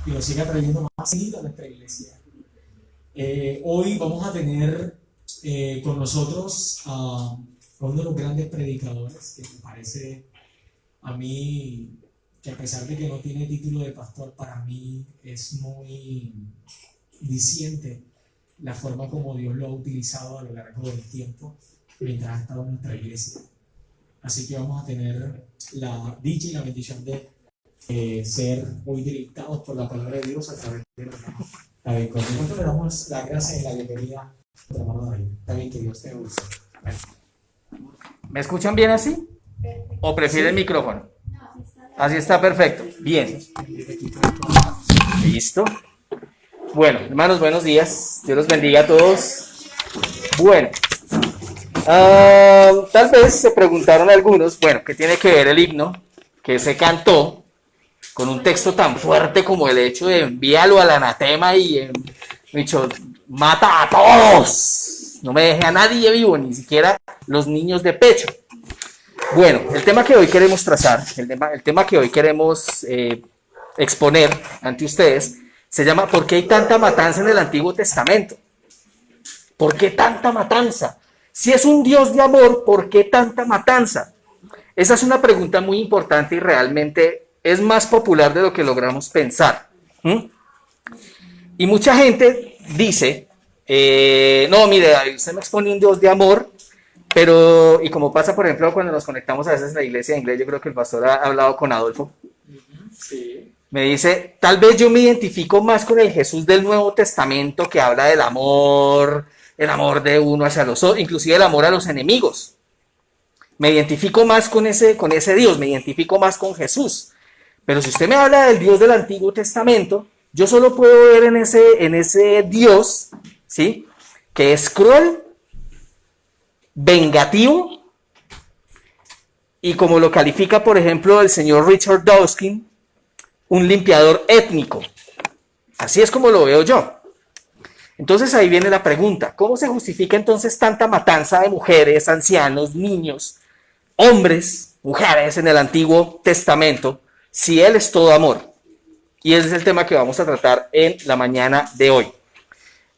y lo siga trayendo más seguido a nuestra iglesia. Hoy vamos a tener con nosotros a uno de los grandes predicadores que me parece a mí que, a pesar de que no tiene título de pastor, para mí es muy diciente la forma como Dios lo ha utilizado a lo largo del tiempo mientras ha estado en nuestra iglesia. Así que vamos a tener la dicha y la bendición de ser muy dirigidos por la palabra de Dios a través de David. Con esto le damos la gracia y la bienvenida a nuestro hermano David. David, que Dios te use. ¿Me escuchan bien así? ¿O prefiere el micrófono? Así está perfecto. Bien. Listo. Bueno, hermanos, buenos días. Dios los bendiga a todos. Bueno, tal vez se preguntaron algunos, bueno, ¿qué tiene que ver el himno que se cantó con un texto tan fuerte como el hecho de envíalo al anatema y dicho, mata a todos? No me deje a nadie vivo, ni siquiera los niños de pecho. Bueno, el tema que hoy queremos trazar, el tema que hoy queremos exponer ante ustedes, se llama ¿por qué hay tanta matanza en el Antiguo Testamento? ¿Por qué tanta matanza? Si es un Dios de amor, ¿por qué tanta matanza? Esa es una pregunta muy importante y realmente es más popular de lo que logramos pensar. Y mucha gente dice, no, mire, David, usted me expone un Dios de amor, pero, y como pasa, por ejemplo, cuando nos conectamos a veces en la iglesia de inglés, yo creo que el pastor ha hablado con Adolfo. Sí. Me dice, tal vez yo me identifico más con el Jesús del Nuevo Testamento que habla del amor, el amor de uno hacia los otros, inclusive el amor a los enemigos. Me identifico más con ese Dios, me identifico más con Jesús. Pero si usted me habla del Dios del Antiguo Testamento, yo solo puedo ver en ese Dios, ¿sí?, que es cruel, vengativo, y como lo califica, por ejemplo, el señor Richard Dawkins, un limpiador étnico. Así es como lo veo yo. Entonces ahí viene la pregunta, ¿cómo se justifica entonces tanta matanza de mujeres, ancianos, niños, hombres, mujeres en el Antiguo Testamento, si Él es todo amor? Y ese es el tema que vamos a tratar en la mañana de hoy.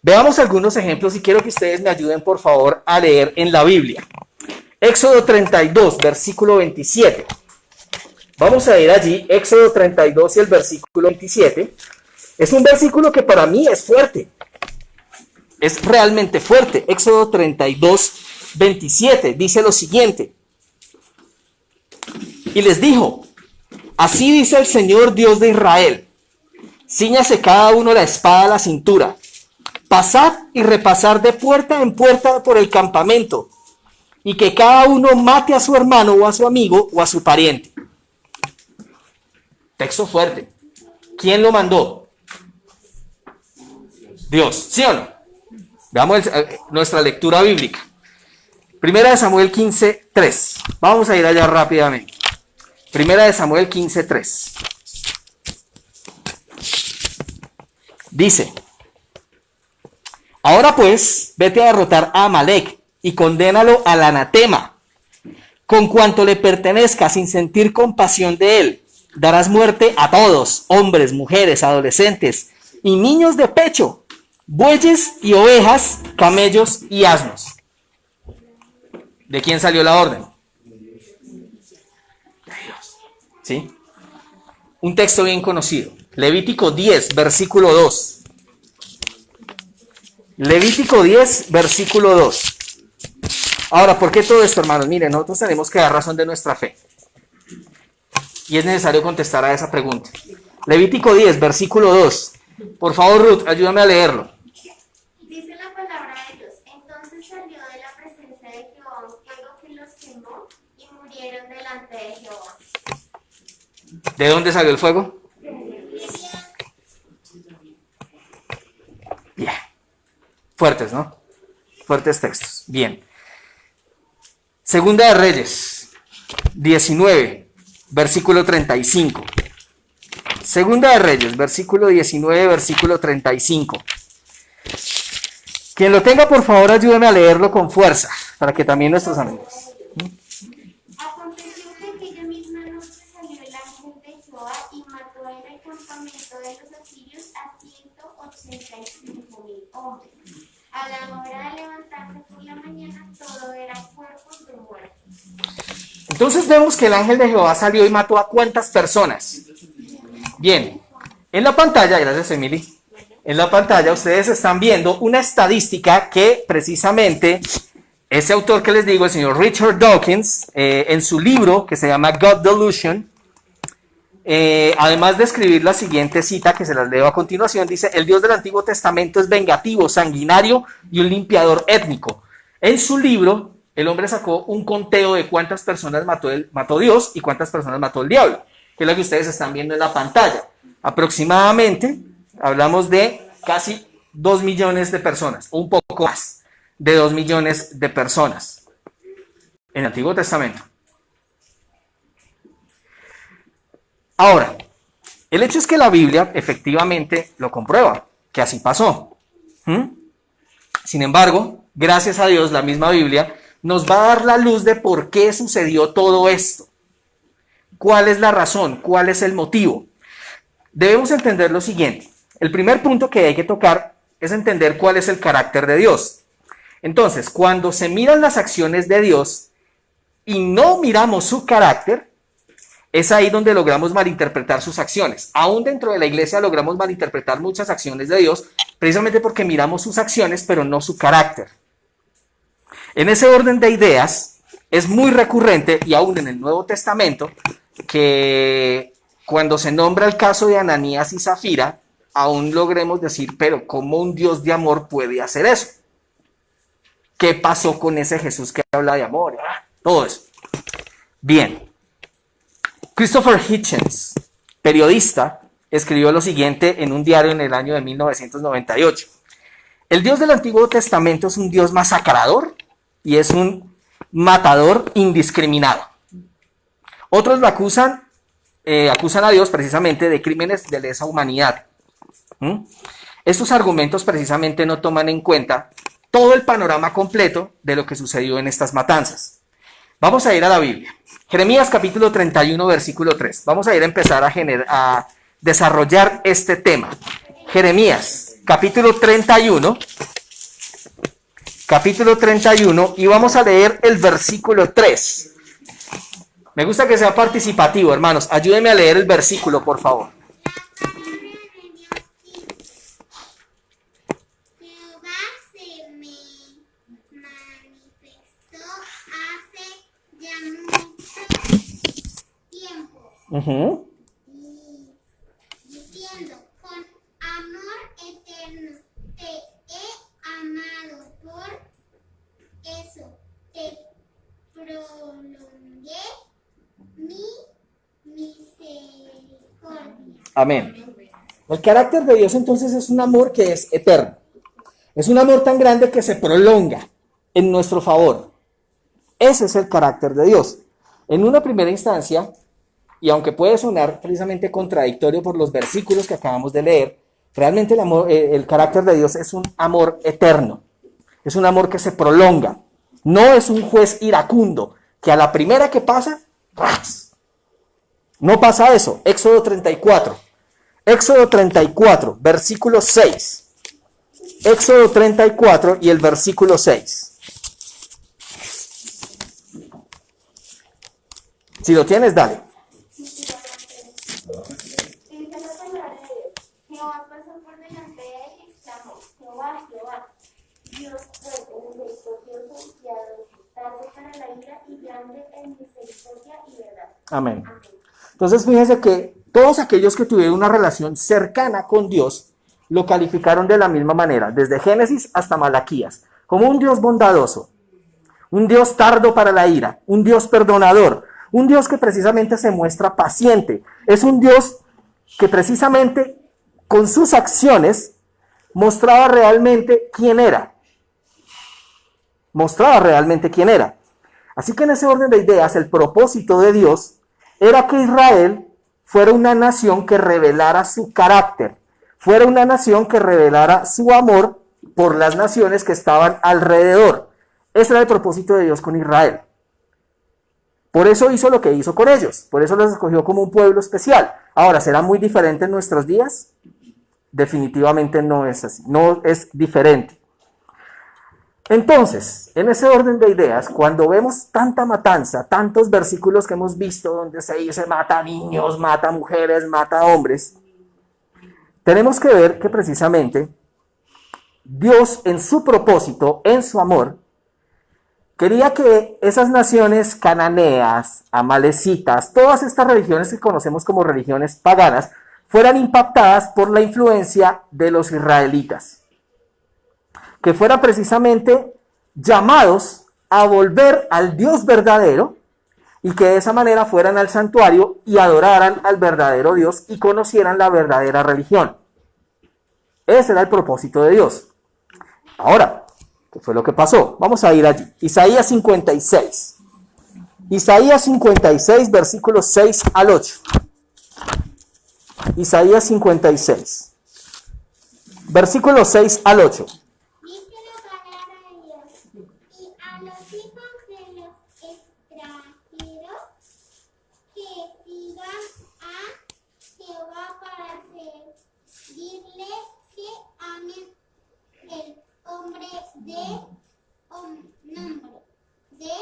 Veamos algunos ejemplos y quiero que ustedes me ayuden, por favor, a leer en la Biblia. Éxodo 32, versículo 27. Vamos a ir allí, Éxodo 32 y el versículo 27. Es un versículo que para mí es fuerte. Es realmente fuerte. Éxodo 32, 27. Dice lo siguiente. Y les dijo, así dice el Señor Dios de Israel. Cíñase cada uno la espada a la cintura. Pasad y repasad de puerta en puerta por el campamento. Y que cada uno mate a su hermano o a su amigo o a su pariente. Texto fuerte. ¿Quién lo mandó? Dios, ¿sí o no? Veamos nuestra lectura bíblica. Primera de Samuel 15:3. Vamos a ir allá rápidamente. Primera de Samuel 15:3. Dice, ahora pues, vete a derrotar a Amalec y condénalo al anatema, con cuanto le pertenezca sin sentir compasión de él. Darás muerte a todos, hombres, mujeres, adolescentes y niños de pecho, bueyes y ovejas, camellos y asnos. ¿De quién salió la orden? De Dios. ¿Sí? Un texto bien conocido. Levítico 10, versículo 2. Levítico 10, versículo 2. Ahora, ¿por qué todo esto, hermanos? Miren, nosotros tenemos que dar razón de nuestra fe. Y es necesario contestar a esa pregunta. Levítico 10, versículo 2. Por favor, Ruth, ayúdame a leerlo. Dice la palabra de Dios. Entonces salió de la presencia de Jehová un fuego que los quemó y murieron delante de Jehová. ¿De dónde salió el fuego? Bien. Fuertes, ¿no? Fuertes textos. Bien. Segunda de Reyes 19. Versículo 35. Segunda de Reyes, versículo 19, versículo 35. Quien lo tenga, por favor, ayúdeme a leerlo con fuerza, para que también nuestros amigos. Aconteció que aquella misma noche salió el ángel de Jehová y mató en el campamento de de los asirios a 185.000 hombres. A la hora de levantarse por la mañana, todo era cuerpos de muertos. Entonces vemos que el ángel de Jehová salió y mató a ¿cuántas personas? Bien, en la pantalla, gracias Emily, en la pantalla ustedes están viendo una estadística que precisamente ese autor que les digo, el señor Richard Dawkins, en su libro que se llama God Delusion, además de escribir la siguiente cita que se las leo a continuación, dice: el Dios del Antiguo Testamento es vengativo, sanguinario y un limpiador étnico. En su libro, el hombre sacó un conteo de cuántas personas mató Dios y cuántas personas mató el diablo, que es lo que ustedes están viendo en la pantalla. Aproximadamente, hablamos de casi 2 millones de personas, o un poco más de 2 millones de personas en el Antiguo Testamento. Ahora, el hecho es que la Biblia efectivamente lo comprueba, que así pasó. Sin embargo, gracias a Dios, la misma Biblia nos va a dar la luz de por qué sucedió todo esto. ¿Cuál es la razón? ¿Cuál es el motivo? Debemos entender lo siguiente. El primer punto que hay que tocar es entender cuál es el carácter de Dios. Entonces, cuando se miran las acciones de Dios y no miramos su carácter, es ahí donde logramos malinterpretar sus acciones. Aún dentro de la iglesia logramos malinterpretar muchas acciones de Dios, precisamente porque miramos sus acciones, pero no su carácter. En ese orden de ideas, es muy recurrente, y aún en el Nuevo Testamento, que cuando se nombra el caso de Ananías y Zafira, aún logremos decir, pero ¿cómo un Dios de amor puede hacer eso? ¿Qué pasó con ese Jesús que habla de amor? Todo eso. Bien. Christopher Hitchens, periodista, escribió lo siguiente en un diario en el año de 1998. El Dios del Antiguo Testamento es un Dios masacrador y es un matador indiscriminado. Otros lo acusan a Dios precisamente de crímenes de lesa humanidad. Estos argumentos precisamente no toman en cuenta todo el panorama completo de lo que sucedió en estas matanzas. Vamos a ir a la Biblia. Jeremías capítulo 31, versículo 3. Vamos a ir a empezar a desarrollar este tema. Jeremías capítulo 31, y vamos a leer el versículo 3. Me gusta que sea participativo, hermanos. Ayúdenme a leer el versículo, por favor. Jehová se me manifestó hace ya mucho tiempo, diciendo: con amor eterno te he amado, por eso te prolongué mi misericordia. Amén. El carácter de Dios entonces es un amor que es eterno. Es un amor tan grande que se prolonga en nuestro favor. Ese es el carácter de Dios. En una primera instancia, y aunque puede sonar precisamente contradictorio por los versículos que acabamos de leer, realmente el carácter de Dios es un amor eterno. Es un amor que se prolonga. No es un juez iracundo que a la primera que pasa, ¡ras! No pasa eso. Éxodo 34, versículo 6. Éxodo 34 y el versículo 6. Si lo tienes, dale. Dice la palabra de Dios: Jehová pasó por delante de él y exclamó: Jehová, Jehová, Dios fuerte, misericordioso y piadoso, tardo para la ira y grande en misericordia y verdad. Amén. Entonces fíjense que todos aquellos que tuvieron una relación cercana con Dios lo calificaron de la misma manera, desde Génesis hasta Malaquías, como un Dios bondadoso, un Dios tardo para la ira, un Dios perdonador, un Dios que precisamente se muestra paciente. Es un Dios que precisamente con sus acciones mostraba realmente quién era. Así que en ese orden de ideas, el propósito de Dios era que Israel fuera una nación que revelara su carácter, fuera una nación que revelara su amor por las naciones que estaban alrededor. Ese era el propósito de Dios con Israel. Por eso hizo lo que hizo con ellos, por eso los escogió como un pueblo especial. Ahora, ¿será muy diferente en nuestros días? Definitivamente no es así, no es diferente. Entonces, en ese orden de ideas, cuando vemos tanta matanza, tantos versículos que hemos visto donde se dice mata niños, mata mujeres, mata hombres, tenemos que ver que precisamente Dios en su propósito, en su amor, quería que esas naciones cananeas, amalecitas, todas estas religiones que conocemos como religiones paganas, fueran impactadas por la influencia de los israelitas. Que fueran precisamente llamados a volver al Dios verdadero y que de esa manera fueran al santuario y adoraran al verdadero Dios y conocieran la verdadera religión. Ese era el propósito de Dios. Ahora, ¿qué fue lo que pasó? Vamos a ir allí. Isaías 56. Isaías 56, versículos 6 al 8. Isaías 56, versículos 6 al 8. Dice la palabra de Dios, y a los hijos de los extranjeros que sigan a Jehová para servirle, que amen el nombre de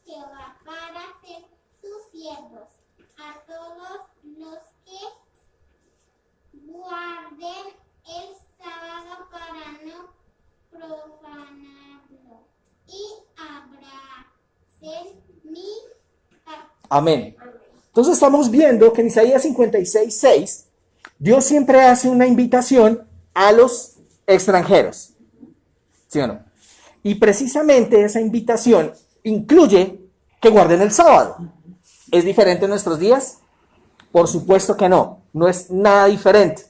Jehová para ser sus siervos, a todos los que guarden el sábado para no profanarlo y abracen mi pacto. Amén. Entonces estamos viendo que en Isaías 56, 6, Dios siempre hace una invitación a los extranjeros. ¿Sí o no? Y precisamente esa invitación incluye que guarden el sábado. ¿Es diferente en nuestros días? Por supuesto que no, no es nada diferente.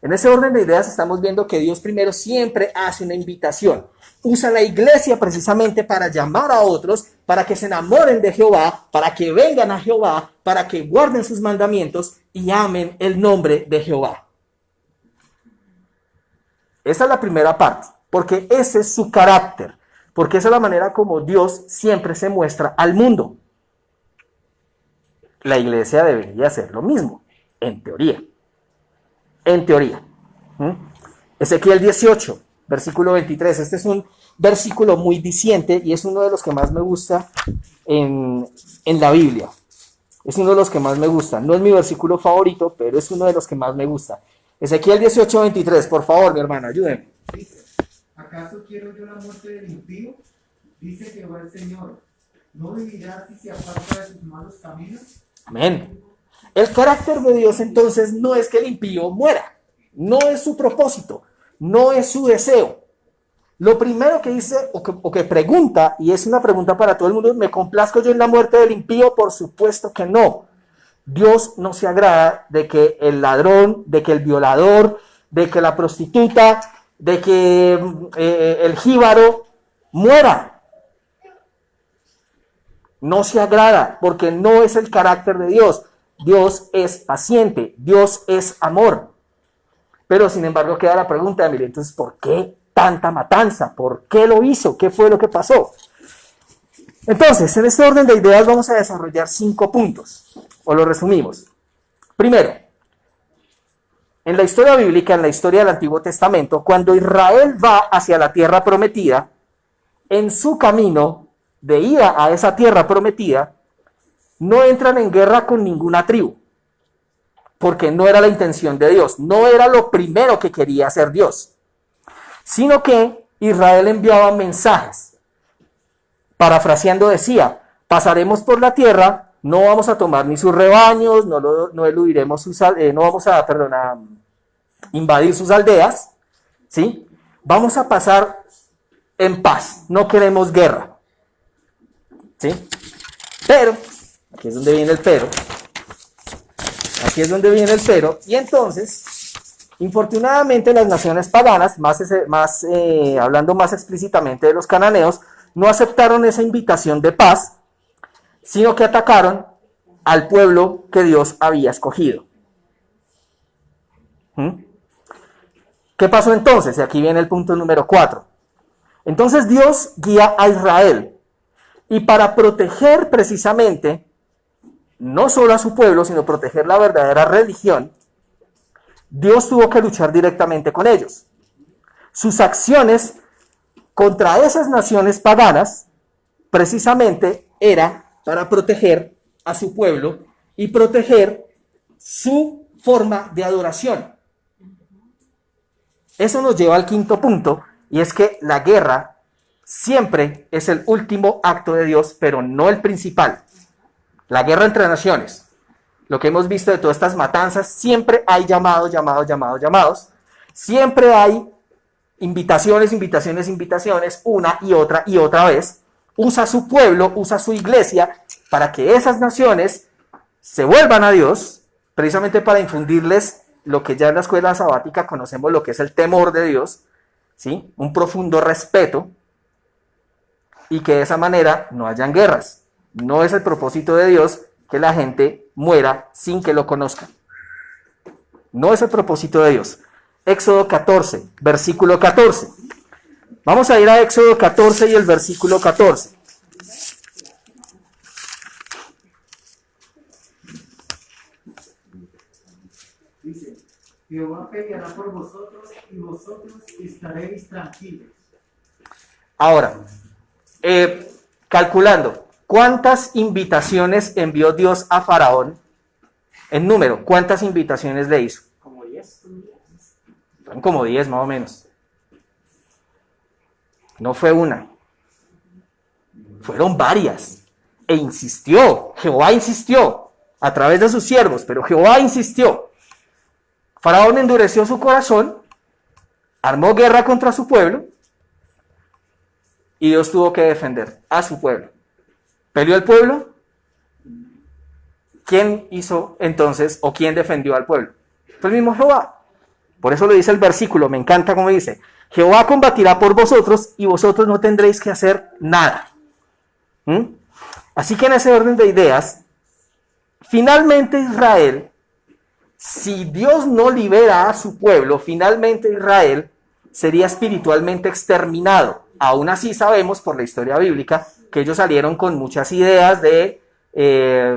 En ese orden de ideas estamos viendo que Dios primero siempre hace una invitación. Usa la iglesia precisamente para llamar a otros, para que se enamoren de Jehová, para que vengan a Jehová, para que guarden sus mandamientos y amen el nombre de Jehová. Esa es la primera parte, porque ese es su carácter, porque esa es la manera como Dios siempre se muestra al mundo. La iglesia debería hacer lo mismo, en teoría. En teoría. Ezequiel 18, versículo 23. Este es un versículo muy diciente y es uno de los que más me gusta en la Biblia. Es uno de los que más me gusta. No es mi versículo favorito, pero es uno de los que más me gusta. Ezequiel 18, 23. Por favor, mi hermano, ayúdenme. Dice, ¿acaso quiero yo la muerte del impío? Dice Jehová el Señor. ¿No vivirá si se aparta de sus malos caminos? Amén. El carácter de Dios entonces no es que el impío muera, no es su propósito, no es su deseo. Lo primero que dice o que pregunta, y es una pregunta para todo el mundo, ¿me complazco yo en la muerte del impío? Por supuesto que no. Dios no se agrada de que el ladrón, de que el violador, de que la prostituta, de que el jíbaro muera. No se agrada porque no es el carácter de Dios. Dios es paciente, Dios es amor. Pero sin embargo queda la pregunta, mire, entonces, ¿por qué tanta matanza? ¿Por qué lo hizo? ¿Qué fue lo que pasó? Entonces, en este orden de ideas vamos a desarrollar 5 puntos, o lo resumimos. Primero, en la historia bíblica, en la historia del Antiguo Testamento, cuando Israel va hacia la tierra prometida, en su camino de ida a esa tierra prometida, no entran en guerra con ninguna tribu, porque no era la intención de Dios, no era lo primero que quería hacer Dios, sino que Israel enviaba mensajes. Parafraseando decía, pasaremos por la tierra, no vamos a tomar ni sus rebaños, no eludiremos sus, no vamos a invadir sus aldeas, ¿sí? Vamos a pasar en paz, no queremos guerra, ¿sí? Pero aquí es donde viene el pero. Aquí es donde viene el pero. Y entonces, infortunadamente, las naciones paganas, hablando más explícitamente de los cananeos, no aceptaron esa invitación de paz, sino que atacaron al pueblo que Dios había escogido. ¿Qué pasó entonces? Y aquí viene el punto número 4. Entonces Dios guía a Israel. Y para proteger precisamente no solo a su pueblo, sino proteger la verdadera religión, Dios tuvo que luchar directamente con ellos. Sus acciones contra esas naciones paganas, precisamente, era para proteger a su pueblo y proteger su forma de adoración. Eso nos lleva al quinto punto, y es que la guerra siempre es el último acto de Dios, pero no el principal. La guerra entre naciones, lo que hemos visto de todas estas matanzas, siempre hay llamados. Siempre hay invitaciones, una y otra vez. Usa su pueblo, usa su iglesia para que esas naciones se vuelvan a Dios, precisamente para infundirles lo que ya en la escuela sabática conocemos, lo que es el temor de Dios, ¿sí? Un profundo respeto, y que de esa manera no hayan guerras. No es el propósito de Dios que la gente muera sin que lo conozcan. No es el propósito de Dios. Éxodo 14, versículo 14. Vamos a ir a Éxodo 14 y el versículo 14. Dice, Jehová peleará por vosotros y vosotros estaréis tranquilos. Ahora, calculando, ¿cuántas invitaciones envió Dios a Faraón? En número, ¿cuántas invitaciones le hizo? Como 10. Fueron como 10 más o menos. No fue una. Fueron varias. E insistió, Jehová insistió a través de sus siervos, pero Jehová insistió. Faraón endureció su corazón, armó guerra contra su pueblo, y Dios tuvo que defender a su pueblo. ¿Peleó el pueblo? ¿Quién hizo entonces, o quién defendió al pueblo? Fue el mismo Jehová. Por eso lo dice el versículo, me encanta como dice, Jehová combatirá por vosotros y vosotros no tendréis que hacer nada. Así que en ese orden de ideas, finalmente Israel, si Dios no libera a su pueblo, finalmente Israel sería espiritualmente exterminado. Aún así sabemos por la historia bíblica que ellos salieron con muchas ideas de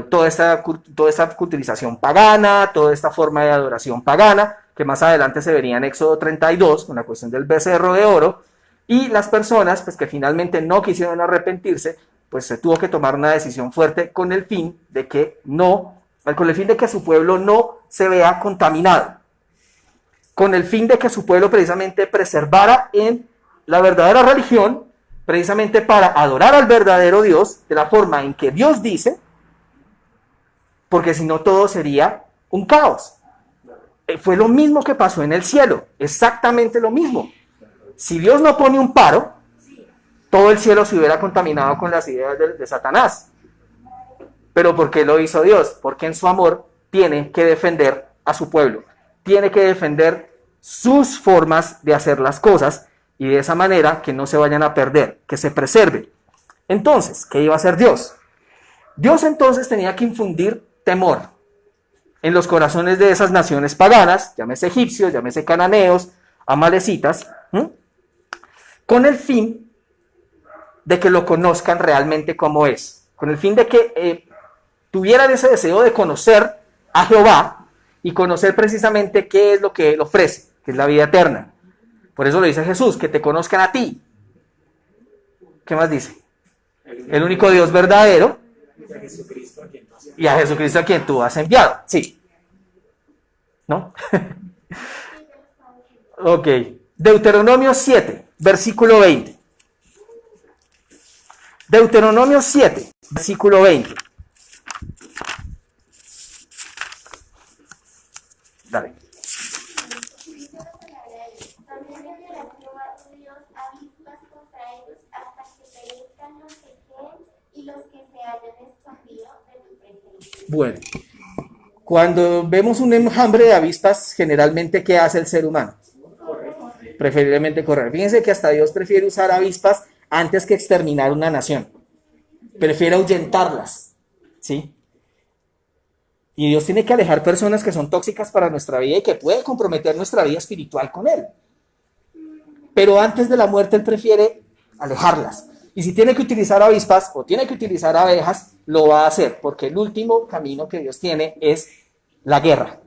toda esta culturización pagana, toda esta forma de adoración pagana, que más adelante se vería en Éxodo 32, con la cuestión del becerro de oro, y las personas pues, que finalmente no quisieron arrepentirse, pues se tuvo que tomar una decisión fuerte con el fin de que su pueblo no se vea contaminado, con el fin de que su pueblo precisamente preservara en la verdadera religión, precisamente para adorar al verdadero Dios de la forma en que Dios dice, porque si no todo sería un caos. Fue lo mismo que pasó en el cielo, exactamente lo mismo. Si Dios no pone un paro, todo el cielo se hubiera contaminado con las ideas de Satanás. ¿Pero por qué lo hizo Dios? Porque en su amor tiene que defender a su pueblo, tiene que defender sus formas de hacer las cosas, y de esa manera que no se vayan a perder, que se preserve. Entonces, ¿qué iba a hacer Dios? Dios entonces tenía que infundir temor en los corazones de esas naciones paganas, llámese egipcios, llámese cananeos, amalecitas, con el fin de que lo conozcan realmente como es, con el fin de que tuvieran ese deseo de conocer a Jehová y conocer precisamente qué es lo que Él ofrece, que es la vida eterna. Por eso lo dice Jesús, que te conozcan a ti. ¿Qué más dice? El único Dios verdadero y a Jesucristo a quien tú has enviado. Sí. ¿No? Ok. Deuteronomio 7, versículo 20. Deuteronomio 7, versículo 20. Dale. También enviará Jehová tu Dios avispas contra ellos hasta que perezcan los que queden y los que se hayan escondido de tu presencia. Bueno, cuando vemos un enjambre de avispas, generalmente, ¿qué hace el ser humano? Preferiblemente correr. Fíjense que hasta Dios prefiere usar avispas antes que exterminar una nación. Prefiere ahuyentarlas, ¿sí? Y Dios tiene que alejar personas que son tóxicas para nuestra vida y que pueden comprometer nuestra vida espiritual con Él. Pero antes de la muerte Él prefiere alejarlas. Y si tiene que utilizar avispas o tiene que utilizar abejas, lo va a hacer, porque el último camino que Dios tiene es la guerra.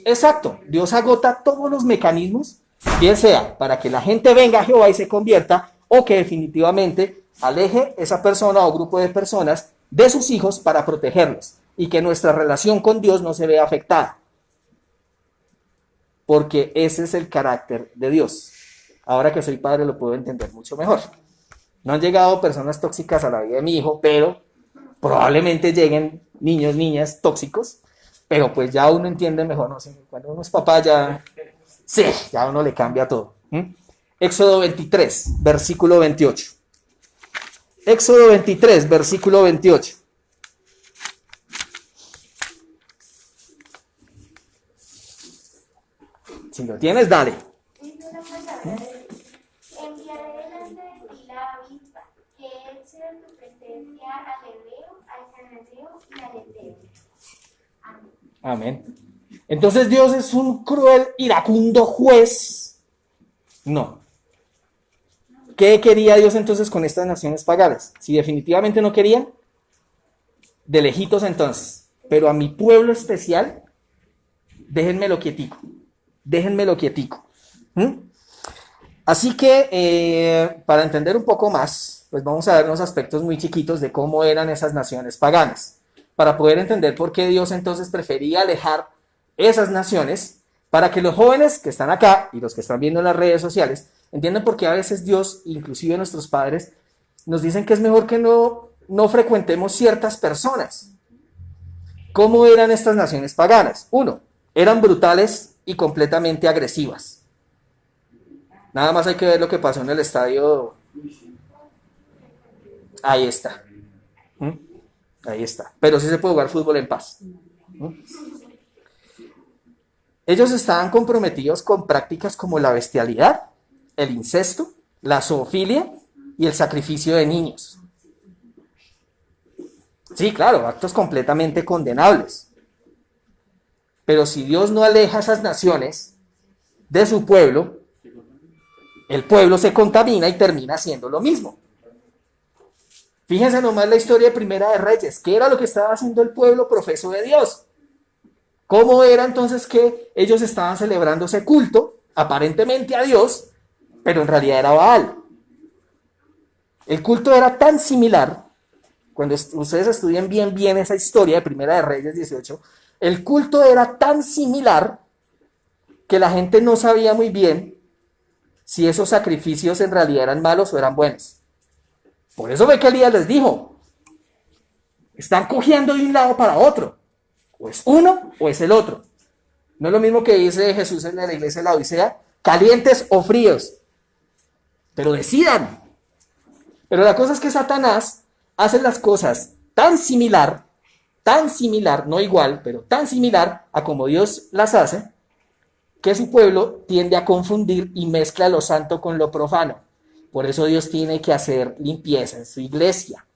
Exacto, Dios agota todos los mecanismos, bien sea para que la gente venga a Jehová y se convierta, o que definitivamente aleje esa persona o grupo de personas de sus hijos para protegerlos, y que nuestra relación con Dios no se vea afectada. Porque ese es el carácter de Dios. Ahora que soy padre lo puedo entender mucho mejor. No han llegado personas tóxicas a la vida de mi hijo, pero probablemente lleguen niños, niñas tóxicos, pero pues ya uno entiende mejor, no sé, cuando uno es papá ya, sí, ya uno le cambia todo. Éxodo 23, versículo 28. Éxodo 23, versículo 28. Si lo tienes, dale. Dice la palabra de Dios: enviaré delante de ti la avispa, que eche de tu presencia al hebreo, al cananeo y al heteo. Amén. Amén. Entonces, ¿Dios es un cruel, iracundo juez? No. ¿Qué quería Dios entonces con estas naciones paganas? Si definitivamente no querían, de lejitos entonces. Pero a mi pueblo especial, déjenmelo quietico. Déjenmelo quietico. Así que, para entender un poco más, pues vamos a ver unos aspectos muy chiquitos de cómo eran esas naciones paganas, para poder entender por qué Dios entonces prefería alejar esas naciones, para que los jóvenes que están acá y los que están viendo en las redes sociales entiendan por qué a veces Dios, inclusive nuestros padres, nos dicen que es mejor que no frecuentemos ciertas personas. ¿Cómo eran estas naciones paganas? Uno, eran brutales y completamente agresivas. Nada más hay que ver lo que pasó en el estadio. Ahí está. Ahí está. Pero sí se puede jugar fútbol en paz. Ellos estaban comprometidos con prácticas como la bestialidad, el incesto, la zoofilia y el sacrificio de niños. Sí, claro, actos completamente condenables. Pero si Dios no aleja a esas naciones de su pueblo, el pueblo se contamina y termina haciendo lo mismo. Fíjense nomás la historia de Primera de Reyes. ¿Qué era lo que estaba haciendo el pueblo profeso de Dios? ¿Cómo era entonces que ellos estaban celebrando ese culto, aparentemente a Dios, pero en realidad era Baal? El culto era tan similar, cuando ustedes estudien bien esa historia de Primera de Reyes 18, el culto era tan similar que la gente no sabía muy bien si esos sacrificios en realidad eran malos o eran buenos. Por eso ve que Elías les dijo, están cogiendo de un lado para otro, o es uno o es el otro. No es lo mismo que dice Jesús en la iglesia de la Odisea, calientes o fríos, pero decidan. Pero la cosa es que Satanás hace las cosas tan similar, no igual, pero tan similar a como Dios las hace, que su pueblo tiende a confundir y mezcla lo santo con lo profano. Por eso Dios tiene que hacer limpieza en su iglesia.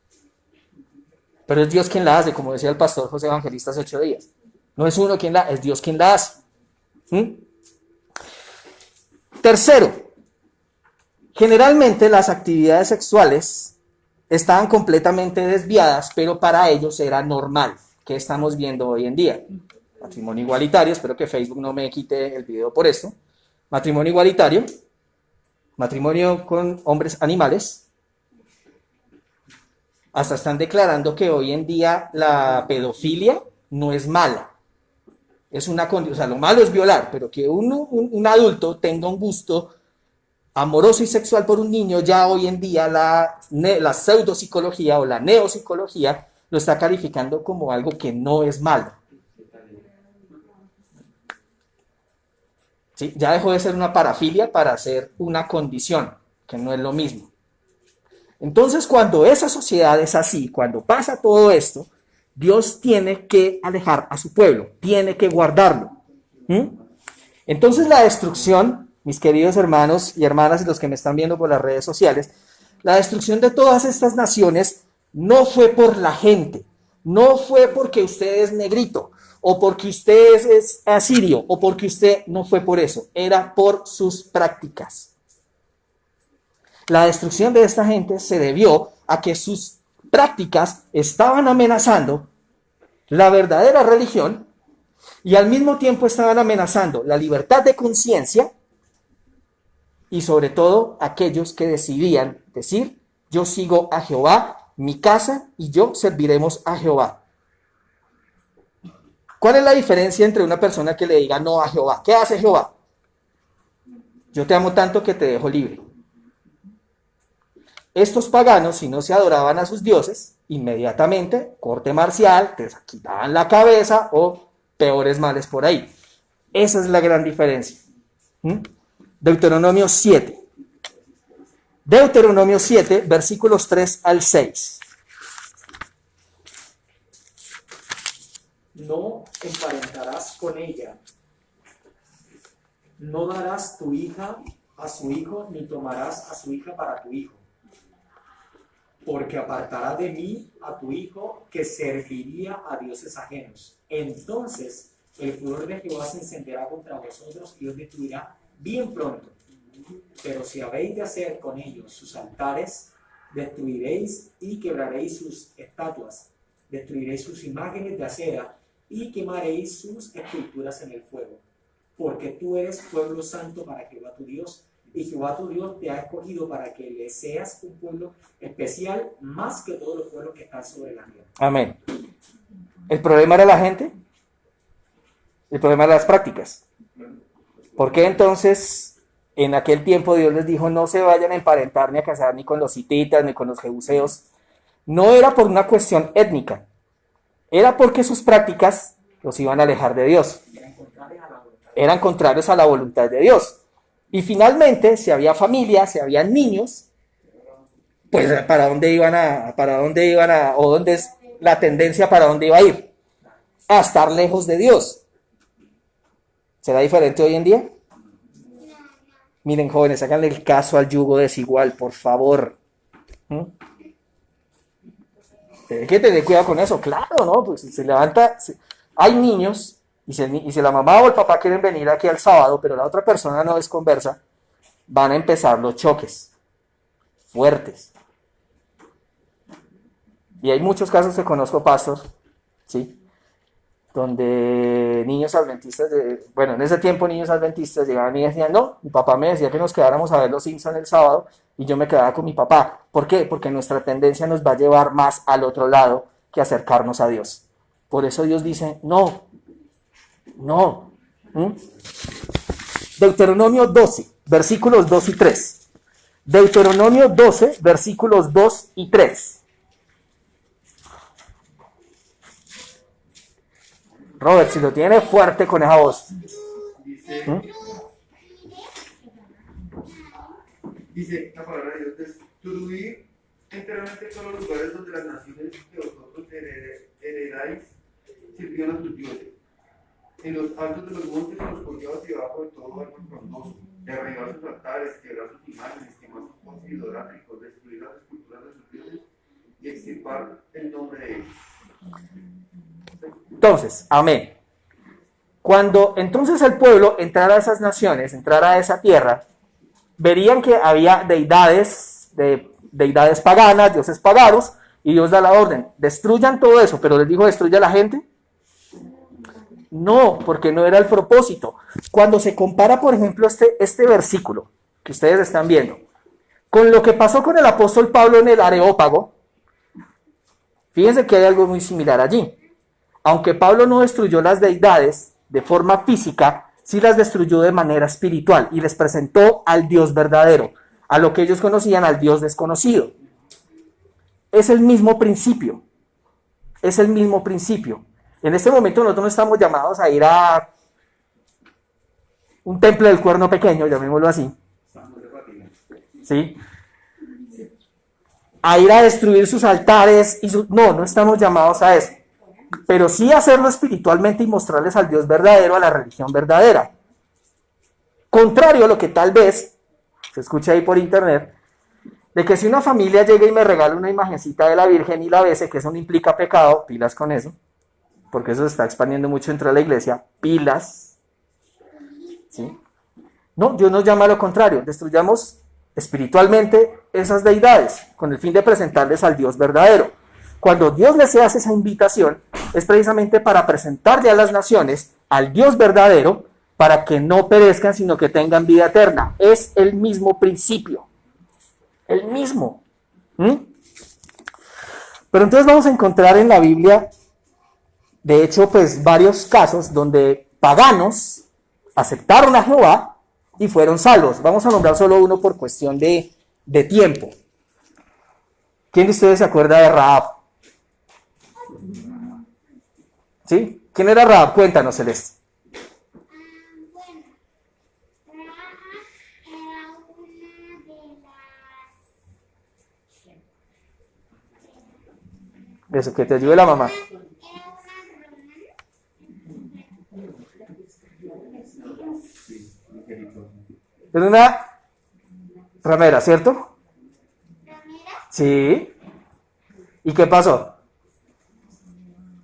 Pero es Dios quien la hace, como decía el pastor José Evangelista hace 8 días. No es uno quien es Dios quien la hace. Tercero, generalmente las actividades sexuales estaban completamente desviadas, pero para ellos era normal. ¿Qué estamos viendo hoy en día? Matrimonio igualitario, espero que Facebook no me quite el video por esto. Matrimonio igualitario, matrimonio con hombres animales. Hasta están declarando que hoy en día la pedofilia no es mala. Es una condición, o sea, lo malo es violar, pero que un adulto tenga un gusto amoroso y sexual por un niño, ya hoy en día la pseudopsicología o la neopsicología lo está calificando como algo que no es malo. ¿Sí? Ya dejó de ser una parafilia para ser una condición, que no es lo mismo. Entonces, cuando esa sociedad es así, cuando pasa todo esto, Dios tiene que alejar a su pueblo, tiene que guardarlo. Entonces, la destrucción, mis queridos hermanos y hermanas y los que me están viendo por las redes sociales, la destrucción de todas estas naciones no fue por la gente, no fue porque usted es negrito, o porque usted es asirio, o porque usted no fue por eso, era por sus prácticas. La destrucción de esta gente se debió a que sus prácticas estaban amenazando la verdadera religión y al mismo tiempo estaban amenazando la libertad de conciencia y sobre todo aquellos que decidían decir, yo sigo a Jehová, mi casa y yo serviremos a Jehová. ¿Cuál es la diferencia entre una persona que le diga no a Jehová? ¿Qué hace Jehová? Yo te amo tanto que te dejo libre. Estos paganos, si no se adoraban a sus dioses, inmediatamente, corte marcial, te quitaban la cabeza o peores males por ahí. Esa es la gran diferencia. Deuteronomio 7. Deuteronomio 7, versículos 3 al 6. No emparentarás con ella. No darás tu hija a su hijo, ni tomarás a su hija para tu hijo. Porque apartará de mí a tu hijo que serviría a dioses ajenos. Entonces el furor de Jehová se encenderá contra vosotros y os destruirá bien pronto. Pero si habéis de hacer con ellos sus altares, destruiréis y quebraréis sus estatuas, destruiréis sus imágenes de acera y quemaréis sus esculturas en el fuego. Porque tú eres pueblo santo para Jehová tu Dios, y Jehová tu Dios te ha escogido para que le seas un pueblo especial más que todos los pueblos que están sobre la tierra. Amén. ¿El problema era la gente? El problema era las prácticas. ¿Por qué entonces en aquel tiempo Dios les dijo no se vayan a emparentar ni a casar ni con los hititas ni con los jebuseos? No era por una cuestión étnica, era porque sus prácticas los iban a alejar de Dios. Eran contrarios a la voluntad de Dios. Y finalmente, si había familia, si había niños, pues para dónde iban a, o dónde es la tendencia para dónde iba a ir, a estar lejos de Dios. ¿Será diferente hoy en día? Miren, jóvenes, háganle el caso al yugo desigual, por favor. Hay que tener cuidado con eso, claro, ¿no? Pues se levanta, hay niños. Y si la mamá o el papá quieren venir aquí al sábado, pero la otra persona no es conversa, van a empezar los choques fuertes. Y hay muchos casos que conozco, pastor, ¿sí? Donde niños adventistas, en ese tiempo niños adventistas llegaban y decían, no, mi papá me decía que nos quedáramos a ver los Simpsons el sábado y yo me quedaba con mi papá. ¿Por qué? Porque nuestra tendencia nos va a llevar más al otro lado que acercarnos a Dios. Por eso Dios dice, no. Deuteronomio 12, versículos 2 y 3. Deuteronomio 12, versículos 2 y 3. Robert, si lo tiene fuerte con esa voz. Dice la palabra de Dios, destruir enteramente todos los lugares donde las naciones que vosotros heredáis sirvieron a sus dioses. En los altos de los montes, en los collados y debajo de todo árbol frondoso, derribar sus altares, quebrar sus imágenes, quemar sus postes idolátricos, destruir las esculturas de sus dioses y extirpar el nombre de ellos. Entonces, amén. Cuando entonces el pueblo entrara a esas naciones, entrara a esa tierra, verían que había deidades paganas, dioses paganos, y Dios da la orden, destruyan todo eso, pero les dijo, ¿destruya a la gente? No, porque no era el propósito. Cuando se compara, por ejemplo, este versículo que ustedes están viendo, con lo que pasó con el apóstol Pablo en el Areópago, fíjense que hay algo muy similar allí. Aunque Pablo no destruyó las deidades de forma física, sí las destruyó de manera espiritual y les presentó al Dios verdadero, a lo que ellos conocían al Dios desconocido. Es el mismo principio. Es el mismo principio. En este momento nosotros no estamos llamados a ir a un templo del cuerno pequeño, llamémoslo así. ¿Sí? A ir a destruir sus altares. No estamos llamados a eso. Pero sí hacerlo espiritualmente y mostrarles al Dios verdadero, a la religión verdadera. Contrario a lo que tal vez se escucha ahí por internet, de que si una familia llega y me regala una imagencita de la Virgen y la bese, que eso no implica pecado, pilas con eso, porque eso se está expandiendo mucho dentro de la iglesia, pilas, ¿sí? No, Dios nos llama a lo contrario, destruyamos espiritualmente esas deidades, con el fin de presentarles al Dios verdadero. Cuando Dios les hace esa invitación, es precisamente para presentarle a las naciones al Dios verdadero, para que no perezcan, sino que tengan vida eterna. Es el mismo principio, el mismo. Pero entonces vamos a encontrar en la Biblia, de hecho, pues varios casos donde paganos aceptaron a Jehová y fueron salvos. Vamos a nombrar solo uno por cuestión de tiempo. ¿Quién de ustedes se acuerda de Rahab? ¿Sí? ¿Quién era Rahab? Cuéntanos, Celeste. Bueno, Raja era una de las... Eso, que te ayude la mamá. Era una Era una ramera, ¿cierto? ramera. Sí. ¿Y qué pasó?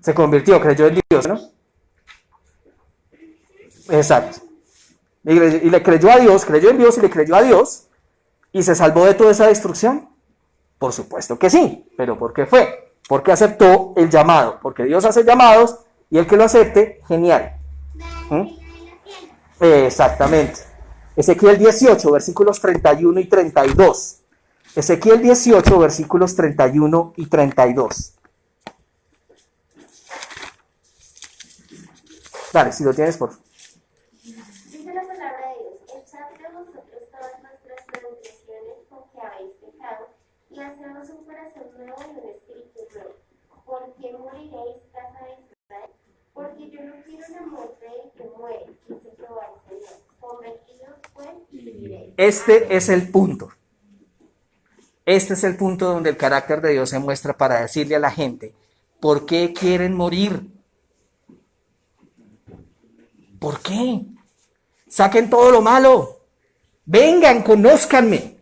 Se convirtió, creyó en Dios, ¿no? Exacto. Y le creyó a Dios, creyó en Dios y le creyó a Dios. ¿Y se salvó de toda esa destrucción? Por supuesto que sí. ¿Pero por qué fue? Porque aceptó el llamado. Porque Dios hace llamados y el que lo acepte, genial. Exactamente. Ezequiel 18, versículos 31 y 32. Ezequiel 18, versículos 31 y 32. Dale, si lo tienes, por favor. Dice la palabra de Dios: echad de vosotros todas vuestras transgresiones con que habéis pecado, y haceos un corazón nuevo y un espíritu nuevo. ¿Por qué moriréis, casa de Israel? Porque yo no quiero la muerte del que muere, dice Jehová el Señor. Convertidos pues y viviréis. Este es el punto. Este es el punto donde el carácter de Dios se muestra para decirle a la gente, ¿por qué quieren morir? ¿Por qué? Saquen todo lo malo. Vengan, conózcanme.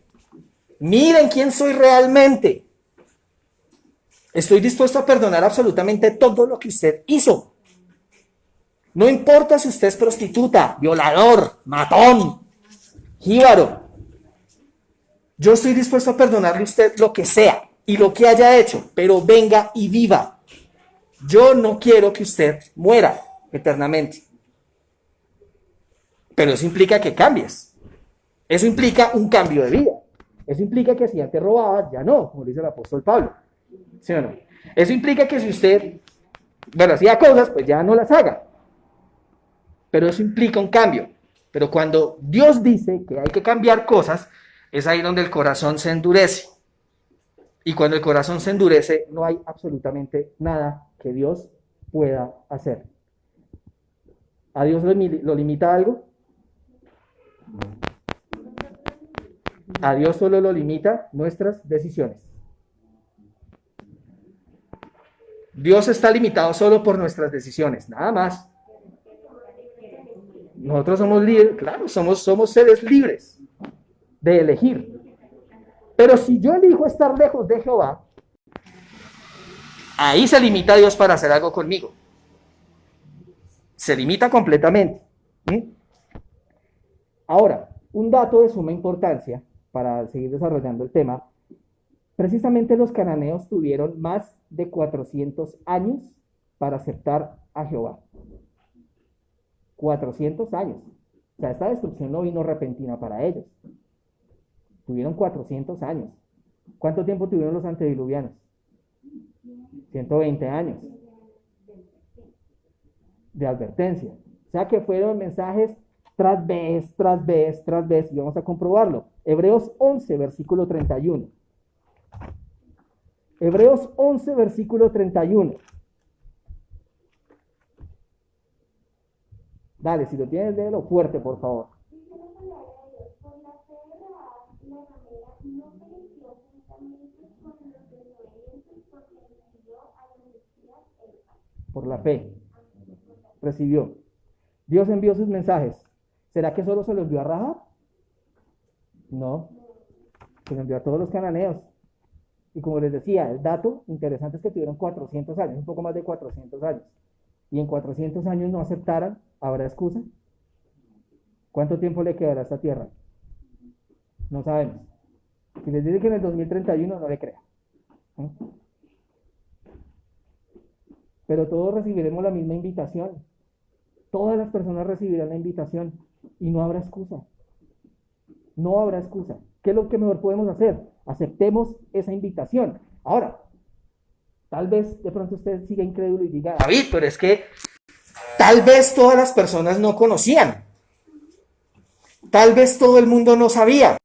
Miren quién soy realmente. Estoy dispuesto a perdonar absolutamente todo lo que usted hizo. No importa si usted es prostituta, violador, matón, jíbaro. Yo estoy dispuesto a perdonarle a usted lo que sea y lo que haya hecho, pero venga y viva. Yo no quiero que usted muera eternamente. Pero eso implica que cambies. Eso implica un cambio de vida. Eso implica que si antes robabas, ya no, como dice el apóstol Pablo. ¿Sí o no? Eso implica que si usted, hacía cosas, pues ya no las haga. Pero eso implica un cambio. Pero cuando Dios dice que hay que cambiar cosas, es ahí donde el corazón se endurece. Y cuando el corazón se endurece, no hay absolutamente nada que Dios pueda hacer. ¿A Dios lo limita algo? A Dios solo lo limita nuestras decisiones. Dios está limitado solo por nuestras decisiones, nada más. Nosotros somos libres, claro, somos seres libres de elegir. Pero si yo elijo estar lejos de Jehová, ahí se limita Dios para hacer algo conmigo. Se limita completamente. Ahora, un dato de suma importancia para seguir desarrollando el tema. Precisamente los cananeos tuvieron más de 400 años para aceptar a Jehová. 400 años. O sea, esta destrucción no vino repentina para ellos. Tuvieron 400 años. ¿Cuánto tiempo tuvieron los antediluvianos? 120 años de advertencia. O sea que fueron mensajes tras vez, y vamos a comprobarlo. Hebreos 11, versículo 31. Hebreos 11, versículo 31. Dale, si lo tienes, léelo fuerte, por favor. Dice la palabra de Dios: por la fe de Rahab, la ramera, no pereció juntamente con los desobedientes, porque recibió a los espías el pan. Por la fe. Recibió. Dios envió sus mensajes. ¿Será que solo se los envió a Rahab? No. Se los envió a todos los cananeos. Y como les decía, el dato interesante es que tuvieron 400 años, un poco más de 400 años. Y en 400 años no aceptaran, ¿habrá excusa? ¿Cuánto tiempo le quedará a esta tierra? No sabemos. Si les dice que en el 2031, no le crean. ¿Mm? Pero todos recibiremos la misma invitación. Todas las personas recibirán la invitación y no habrá excusa. No habrá excusa. ¿Qué es lo que mejor podemos hacer? Aceptemos esa invitación. Ahora, tal vez de pronto usted siga incrédulo y diga, David, pero es que tal vez todas las personas no conocían. Tal vez todo el mundo no sabía.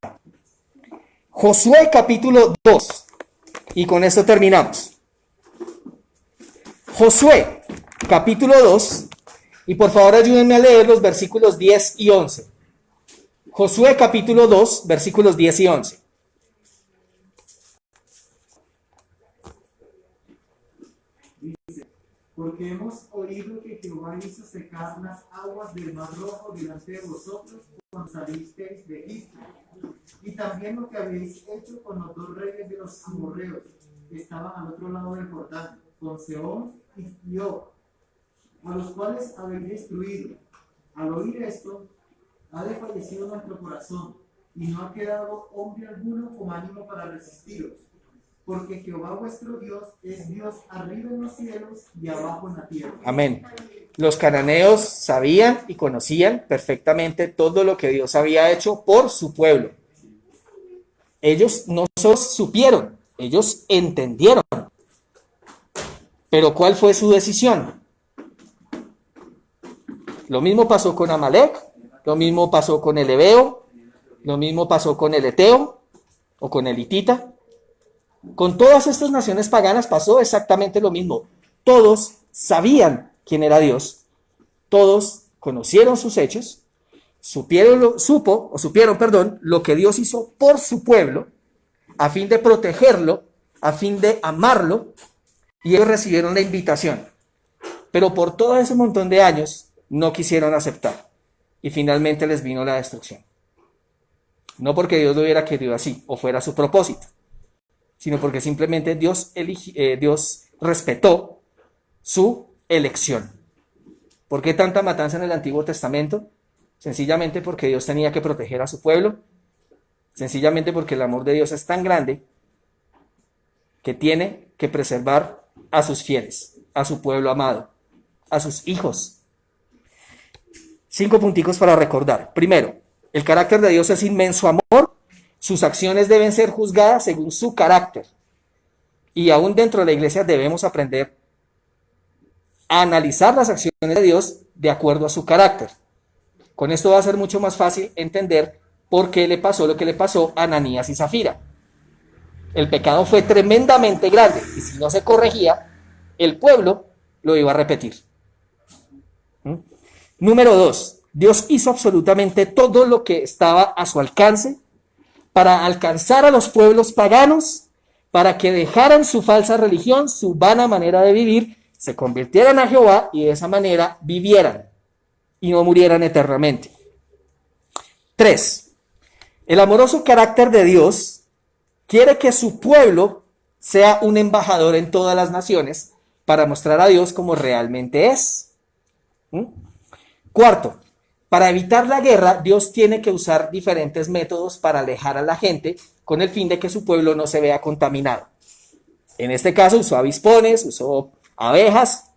Josué capítulo 2. Y con esto terminamos. Josué capítulo 2. Y por favor ayúdenme a leer los versículos 10 y 11. Josué capítulo 2, versículos 10 y 11. Porque hemos oído que Jehová hizo secar las aguas del Mar Rojo delante de vosotros cuando salisteis de Egipto. Y también lo que habéis hecho con los dos reyes de los amorreos, que estaban al otro lado del Jordán, con Sehón y Og, a los cuales habéis destruido. Al oír esto, ha desfallecido nuestro corazón, y no ha quedado hombre alguno con ánimo para resistiros. Porque Jehová vuestro Dios es Dios arriba en los cielos y abajo en la tierra. Amén. Los cananeos sabían y conocían perfectamente todo lo que Dios había hecho por su pueblo. Ellos no solo supieron, ellos entendieron. Pero ¿cuál fue su decisión? Lo mismo pasó con Amalek, lo mismo pasó con el Ebeo, lo mismo pasó con el Eteo o con el Hitita. Con todas estas naciones paganas pasó exactamente lo mismo. Todos sabían quién era Dios, todos conocieron sus hechos, supieron lo que Dios hizo por su pueblo, a fin de protegerlo, a fin de amarlo, y ellos recibieron la invitación. Pero por todo ese montón de años no quisieron aceptar, y finalmente les vino la destrucción. No porque Dios lo hubiera querido así, o fuera su propósito, sino porque simplemente Dios respetó su elección. ¿Por qué tanta matanza en el Antiguo Testamento? Sencillamente porque Dios tenía que proteger a su pueblo, sencillamente porque el amor de Dios es tan grande que tiene que preservar a sus fieles, a su pueblo amado, a sus hijos. 5 punticos para recordar. Primero, el carácter de Dios es inmenso amor. Sus acciones deben ser juzgadas según su carácter. Y aún dentro de la iglesia debemos aprender a analizar las acciones de Dios de acuerdo a su carácter. Con esto va a ser mucho más fácil entender por qué le pasó lo que le pasó a Ananías y Zafira. El pecado fue tremendamente grande y si no se corregía, el pueblo lo iba a repetir. Número 2. Dios hizo absolutamente todo lo que estaba a su alcance para alcanzar a los pueblos paganos, para que dejaran su falsa religión, su vana manera de vivir, se convirtieran a Jehová y de esa manera vivieran y no murieran eternamente. 3. El amoroso carácter de Dios quiere que su pueblo sea un embajador en todas las naciones para mostrar a Dios como realmente es. 4. Para evitar la guerra, Dios tiene que usar diferentes métodos para alejar a la gente con el fin de que su pueblo no se vea contaminado. En este caso usó avispones, usó abejas,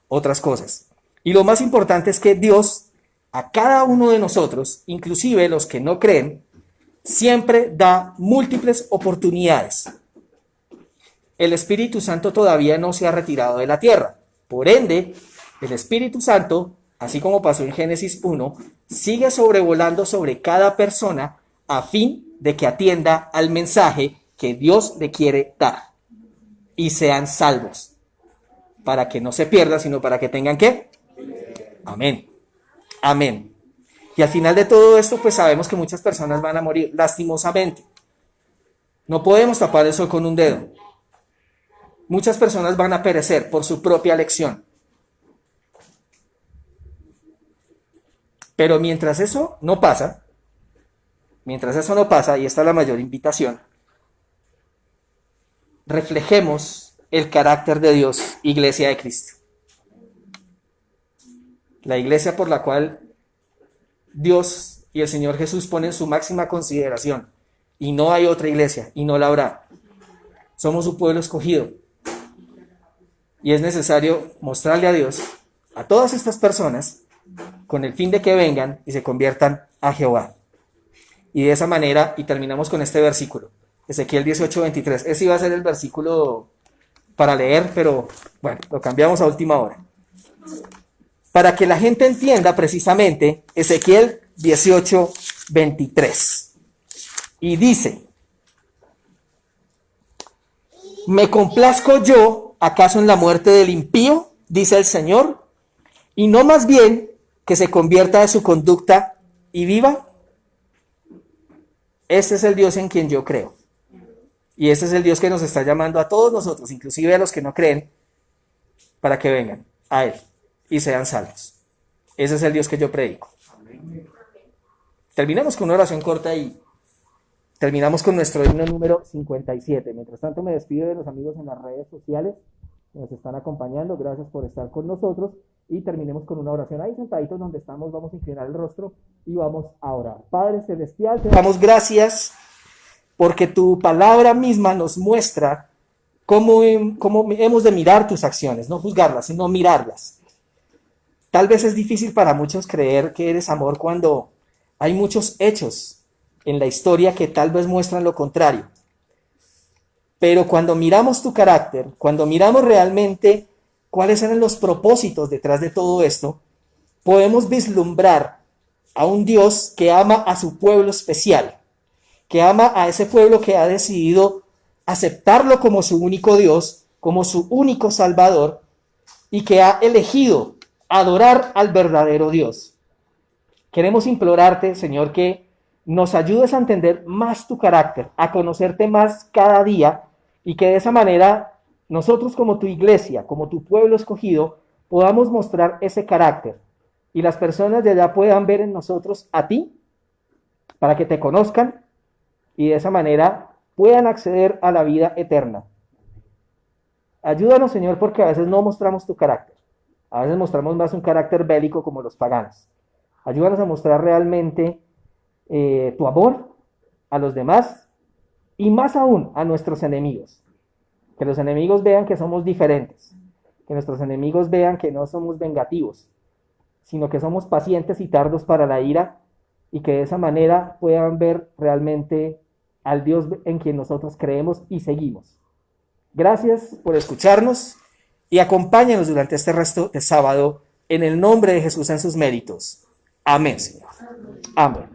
otras cosas. Y lo más importante es que Dios a cada uno de nosotros, inclusive los que no creen, siempre da múltiples oportunidades. El Espíritu Santo todavía no se ha retirado de la tierra. Por ende, el Espíritu Santo, así como pasó en Génesis 1, sigue sobrevolando sobre cada persona a fin de que atienda al mensaje que Dios le quiere dar y sean salvos, para que no se pierdan, sino para que tengan ¿qué? Amén. Amén. Y al final de todo esto, pues sabemos que muchas personas van a morir, lastimosamente. No podemos tapar el sol con un dedo. Muchas personas van a perecer por su propia elección. Pero mientras eso no pasa, y esta es la mayor invitación, reflejemos el carácter de Dios, Iglesia de Cristo. La iglesia por la cual Dios y el Señor Jesús ponen su máxima consideración y no hay otra iglesia, y no la habrá. Somos un pueblo escogido. Y es necesario mostrarle a Dios, a todas estas personas, con el fin de que vengan y se conviertan a Jehová. Y de esa manera, y terminamos con este versículo, Ezequiel 18:23. Ese iba a ser el versículo para leer, pero bueno, lo cambiamos a última hora. Para que la gente entienda precisamente, Ezequiel 18:23. Y dice: ¿me complazco yo acaso en la muerte del impío? Dice el Señor, y no más bien que se convierta de su conducta y viva. Este es el Dios en quien yo creo. Y este es el Dios que nos está llamando a todos nosotros, inclusive a los que no creen, para que vengan a Él y sean salvos. Ese es el Dios que yo predico. Terminamos con una oración corta y terminamos con nuestro himno número 57. Mientras tanto, me despido de los amigos en las redes sociales que nos están acompañando. Gracias por estar con nosotros. Y terminemos con una oración. Ahí sentaditos donde estamos, vamos a inclinar el rostro y vamos a orar. Padre Celestial, te damos gracias porque tu palabra misma nos muestra cómo hemos de mirar tus acciones, no juzgarlas, sino mirarlas. Tal vez es difícil para muchos creer que eres amor cuando hay muchos hechos en la historia que tal vez muestran lo contrario. Pero cuando miramos tu carácter, cuando miramos realmente cuáles eran los propósitos detrás de todo esto, podemos vislumbrar a un Dios que ama a su pueblo especial, que ama a ese pueblo que ha decidido aceptarlo como su único Dios, como su único Salvador, y que ha elegido adorar al verdadero Dios. Queremos implorarte, Señor, que nos ayudes a entender más tu carácter, a conocerte más cada día, y que de esa manera nosotros como tu iglesia, como tu pueblo escogido, podamos mostrar ese carácter y las personas de allá puedan ver en nosotros a ti para que te conozcan y de esa manera puedan acceder a la vida eterna. Ayúdanos, Señor, porque a veces no mostramos tu carácter. A veces mostramos más un carácter bélico como los paganos. Ayúdanos a mostrar realmente tu amor a los demás y más aún a nuestros enemigos. Que los enemigos vean que somos diferentes, que nuestros enemigos vean que no somos vengativos, sino que somos pacientes y tardos para la ira, y que de esa manera puedan ver realmente al Dios en quien nosotros creemos y seguimos. Gracias por escucharnos y acompáñanos durante este resto de sábado en el nombre de Jesús en sus méritos. Amén, Señor. Amén.